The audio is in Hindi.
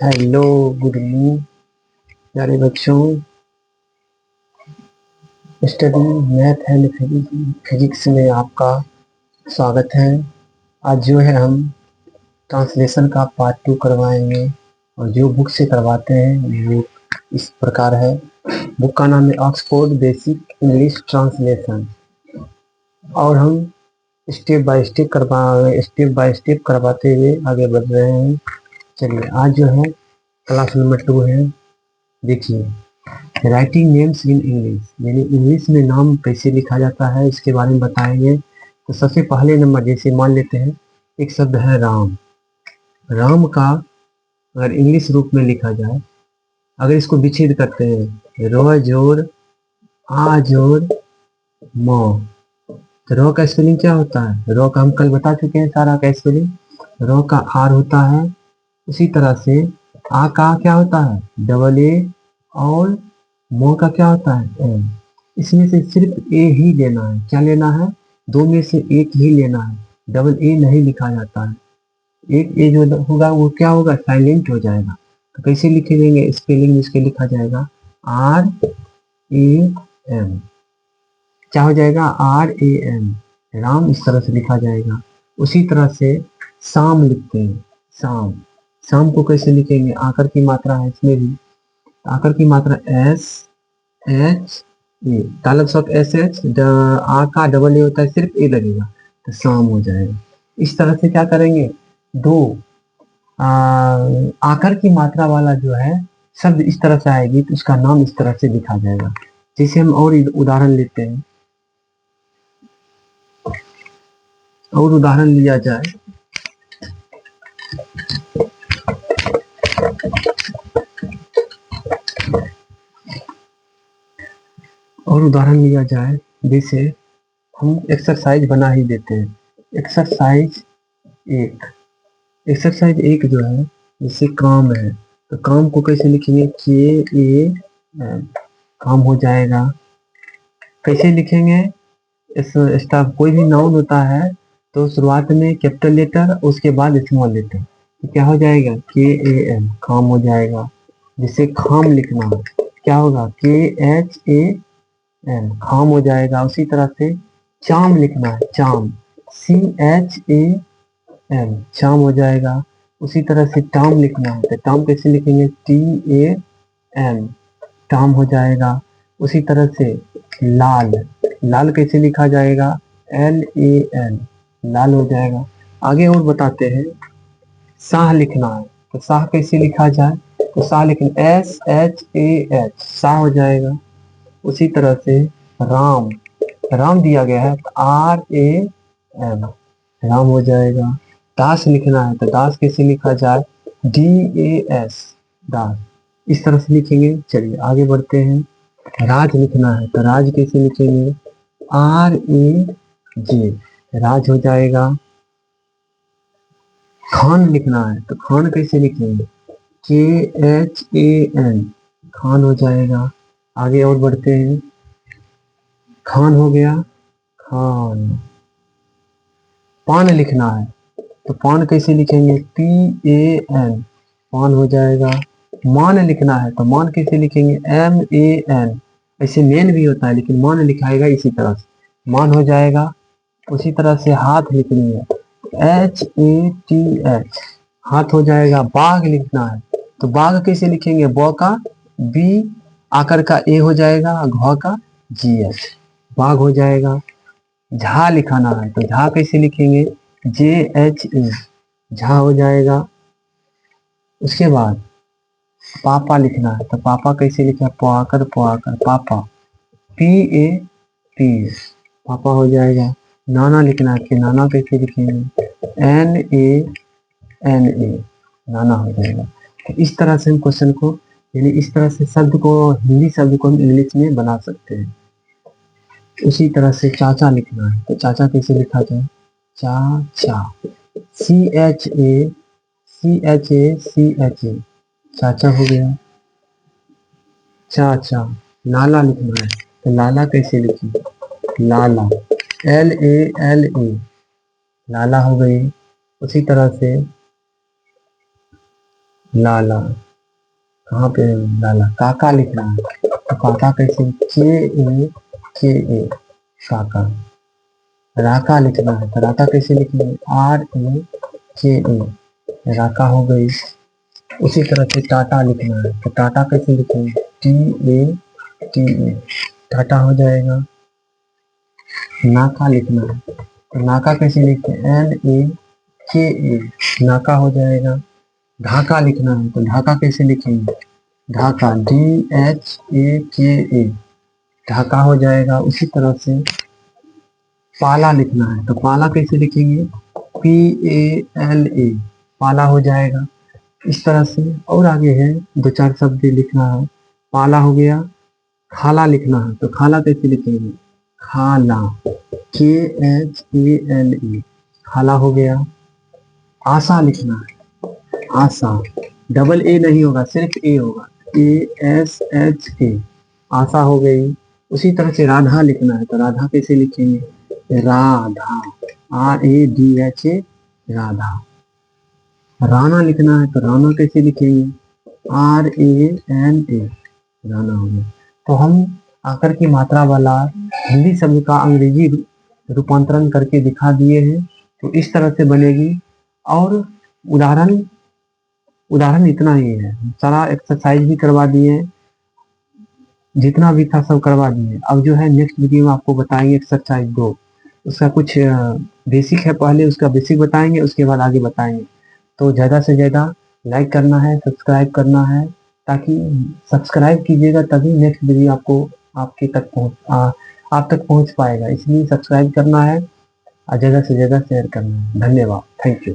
हेलो, गुड इवनिंग प्यारे बच्चों। स्टडी मैथ एंड फिजिक्स में आपका स्वागत है। आज जो है हम ट्रांसलेशन का पार्ट 2 करवाएंगे और जो बुक से करवाते हैं वो इस प्रकार है। बुक का नाम है ऑक्सफोर्ड बेसिक इंग्लिश ट्रांसलेशन और हम स्टेप बाय स्टेप करवाते हुए आगे बढ़ रहे हैं। चलिए, आज जो है क्लास नंबर 2 है। देखिए, राइटिंग नेम्स इन इंग्लिश, यानी इंग्लिश में नाम कैसे लिखा जाता है इसके बारे में बताएंगे। तो सबसे पहले नंबर, जैसे मान लेते हैं एक शब्द है राम। राम का अगर इंग्लिश रूप में लिखा जाए, अगर इसको विच्छेद करते हैं, रो जोड़ आ जोड़ म, तो रो का स्पेलिंग क्या होता है? रो का हम कल बता चुके हैं सारा का स्पेलिंग। रो का आर होता है, उसी तरह से आ का क्या होता है? डबल ए, और मो का क्या होता है? एम। इसमें से सिर्फ ए ही लेना है। क्या लेना है? दो में से एक ही लेना है। डबल ए नहीं लिखा जाता है। एक ए जो होगा वो क्या होगा? साइलेंट हो जाएगा। तो कैसे लिखे देंगे? स्पेलिंग इसके लिखा जाएगा आर ए एम। क्या हो जाएगा? आर ए एम, राम, इस तरह से लिखा जाएगा। उसी तरह से शाम लिखते हैं। शाम, शाम को कैसे लिखेंगे? आकर की मात्रा है इसमें भी। आकर की मात्रा एस एच ए, तालब शब्द एस एच, आ का डबल ए होता है, सिर्फ ए लगेगा तो शाम हो जाएगा। इस तरह से क्या करेंगे? दो आकर की मात्रा वाला जो है शब्द इस तरह से आएगी तो उसका नाम इस तरह से लिखा जाएगा। जैसे हम और उदाहरण लेते हैं, और उदाहरण लिया जाए, और उदाहरण लिया जाए जैसे हम एक्सरसाइज बना ही देते हैं। एक्सरसाइज एक, एक्सरसाइज एक जो है जैसे काम है, तो काम को कैसे लिखेंगे? के ए एम, काम हो जाएगा। कैसे लिखेंगे? इस स्टाफ कोई भी नाउन होता है तो शुरुआत में कैपिटल लेटर, उसके बाद स्मॉल लेटर, तो क्या हो जाएगा? के ए एम, काम हो जाएगा। जिसे खाम लिखना है, क्या होगा? के एच ए एम, खाम हो जाएगा। उसी तरह से चाम लिखना है, चाम, सी एच ए एम, चाम हो जाएगा। उसी तरह से टाम लिखना है तो टाम कैसे लिखेंगे? टी ए एम, टाम हो जाएगा। उसी तरह से लाल, लाल कैसे लिखा जाएगा? एल ए एल, लाल हो जाएगा। आगे और बताते हैं। शाह लिखना है तो शाह कैसे लिखा जाए? तो शाह लिखना S H A H, Shah हो जाएगा। उसी तरह से राम, राम दिया गया है तो आर ए एम, राम हो जाएगा। दास लिखना है तो दास कैसे लिखा जाए? डी ए एस, दास, इस तरह से लिखेंगे। चलिए आगे बढ़ते हैं। राज लिखना है तो राज कैसे लिखेंगे? आर ए जे, राज हो जाएगा। खान लिखना है तो खान कैसे लिखेंगे? के एच ए एन, खान हो जाएगा। आगे और बढ़ते हैं। खान हो गया, खान। पान लिखना है तो पान कैसे लिखेंगे? पी ए एन, पान हो जाएगा। मान लिखना है तो मान कैसे लिखेंगे? एम ए एन, ऐसे मेन भी होता है लेकिन मान लिखाएगा इसी तरह से, मान हो जाएगा। उसी तरह से हाथ लिखनी है, एच ए टी एच, हाथ हो जाएगा। बाघ लिखना है तो बाघ कैसे लिखेंगे? ब का बी, आकर का ए हो जाएगा, घ का जी एच, बाघ हो जाएगा। झा लिखाना है तो झा कैसे लिखेंगे? जे एच ए, झा हो जाएगा। उसके बाद पापा लिखना है तो पापा कैसे लिखा? पआकर पापा, पी ए पी, पापा हो जाएगा। नाना लिखना है कि नाना कैसे लिखेंगे? एन ए एन ए, नाना हो जाएगा। तो इस तरह से हम क्वेश्चन को, यानी इस तरह से शब्द को, हिंदी शब्द को हम इंग्लिश में बना सकते हैं। उसी तरह से चाचा लिखना है तो चाचा कैसे लिखा जाए? चाचा, C H A C H A C H A, चाचा हो गया। चाचा। लाला लिखना है तो लाला कैसे लिखें? लाला, एल ए एल ए, लाला हो गई। उसी तरह से लाला, कहाँ पे लाला, काका लिखना है तो काका कैसे, के ए काका। राका लिखना है तो राका कैसे लिखेंगे, RAKA राका हो गई। उसी तरह से टाटा लिखना है तो टाटा कैसे लिखेंगे, TATA टाटा हो जाएगा। नाका लिखना है तो नाका कैसे लिखते हैं, NAKA नाका हो जाएगा। ढाका लिखना है तो ढाका कैसे लिखेंगे, ढाका DHAKA ढाका हो जाएगा। उसी तरह से पाला लिखना है तो पाला कैसे लिखेंगे, PALA पाला हो जाएगा। इस तरह से और आगे है, दो चार शब्द लिखना है। पाला हो गया। खाला लिखना है तो खाला कैसे लिखेंगे, खाला KHALA खाला हो गया। आशा लिखना है, आशा डबल ए नहीं होगा, सिर्फ ए होगा, ASHA आशा हो गई। उसी तरह से राधा लिखना है तो राधा कैसे लिखेंगे, राधा RADHA राधा। राना लिखना है तो राना कैसे लिखेंगे, RANA राना हो गया। तो हम आकर की मात्रा वाला हिंदी शब्द का अंग्रेजी रूपांतरण करके दिखा दिए हैं। तो इस तरह से बनेगी। और उदाहरण इतना ही है, सारा एक्सरसाइज भी करवा दिए, जितना भी था सब करवा दिए। अब जो है नेक्स्ट वीडियो में आपको बताएंगे एक्सरसाइज 2, उसका कुछ बेसिक है, पहले उसका बेसिक बताएंगे, उसके बाद आगे बताएंगे। तो ज़्यादा से ज़्यादा लाइक करना है, सब्सक्राइब करना है, ताकि सब्सक्राइब कीजिएगा तभी नेक्स्ट वीडियो आपको आप तक पहुंच पाएगा। इसलिए सब्सक्राइब करना है और ज़्यादा से ज़्यादा शेयर करना है। धन्यवाद, थैंक यू।